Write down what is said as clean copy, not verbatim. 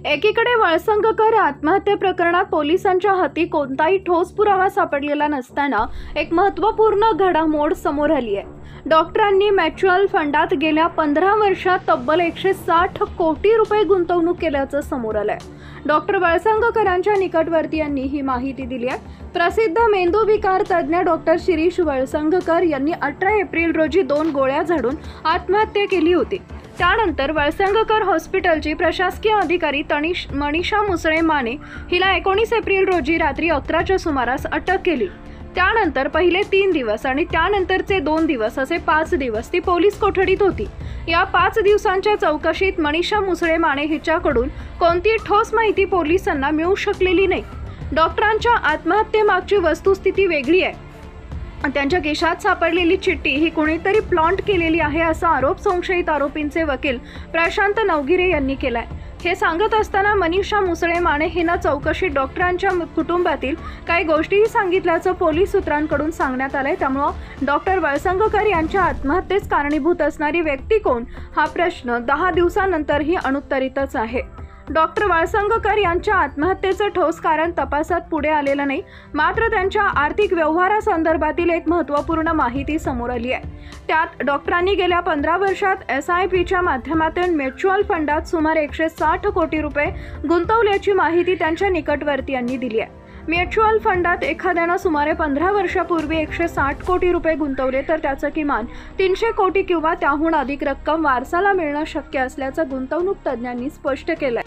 एकीकडे वळसंगकर आत्महत्ये प्रकरणात पोलिसांच्या हाती कोणताही ठोस पुरावा सापडलेला नसताना एक महत्त्वपूर्ण घडामोड समोर आली आहे। डॉक्टरांनी म्युच्युअल फंडात गेल्या 15 वर्षात तब्बल 160 कोटी रुपये गुंतवणूक केल्याचं समोर आलंय। डॉक्टर वळसंगकरांच्या निकटवर्तीयांनी ही माहिती दिली आहे। प्रसिद्ध मेंदूविकार तज्ज्ञ डॉक्टर शिरीष वळसंगकर यांनी 18 एप्रिल रोजी 2 गोळ्या झाडून आत्महत्या केली होती। त्यानंतर वळसंगकर हॉस्पिटलची प्रशासकीय अधिकारी मनीषा मुसळे माने हिला 19 एप्रिल रोजी रात्री 11च्या सुमारास अटक केली। त्यानंतर पहिले 3 दिवस आणि त्यानंतरचे 2 दिवस असे 5 दिवस ती पोलीस कोठडीत होती। या 5 दिवसांच्या चौकशीत मनीषा मुसळे माने हिच्याकडून कोणतीही ठोस माहिती पोलिसांना मिळू शकलेली नाही। डॉक्टरांच्या आत्महत्येमागची वस्तुस्थिती वेगळी आहे। त्यांच्या खिशात सापडलेली चिठ्ठी ही कोणीतरी प्लॉट केलेली आहे असा आरोप संशयित आरोपींचे वकील प्रशांत नवगिरे यांनी केलाय। हे सांगत असताना मनीषा मुसळे माने हिनं चौकशीत डॉक्टरांच्या कुटुंबातील काही गोष्टीही सांगितल्याचं पोलीस सूत्रांकडून सांगण्यात आलंय। त्यामुळे डॉक्टर वळसंगकर यांच्या आत्महत्येस कारणीभूत असणारी व्यक्ती कोण हा प्रश्न 10 दिवसांनंतरही अनुत्तरितच आहे। डॉक्टर वळसंगकर यांच्या आत्महत्येचं ठोस कारण तपासात पुढे आलेलं नाही, मात्र त्यांच्या आर्थिक व्यवहारासंदर्भातील एक महत्त्वपूर्ण माहिती समोर आली आहे। त्यात डॉक्टरांनी गेल्या 15 वर्षात SIPच्या माध्यमातून म्युच्युअल फंडात सुमारे 160 कोटी रुपये गुंतवल्याची माहिती त्यांच्या निकटवर्तीयांनी दिली आहे। म्युच्युअल फंडात एखाद्यानं सुमारे 15 वर्षापूर्वी 160 कोटी रुपये गुंतवले तर त्याचं किमान 300 कोटी किंवा त्याहून अधिक रक्कम वारसाला मिळणं शक्य असल्याचं गुंतवणूक तज्ज्ञांनी स्पष्ट केलंय।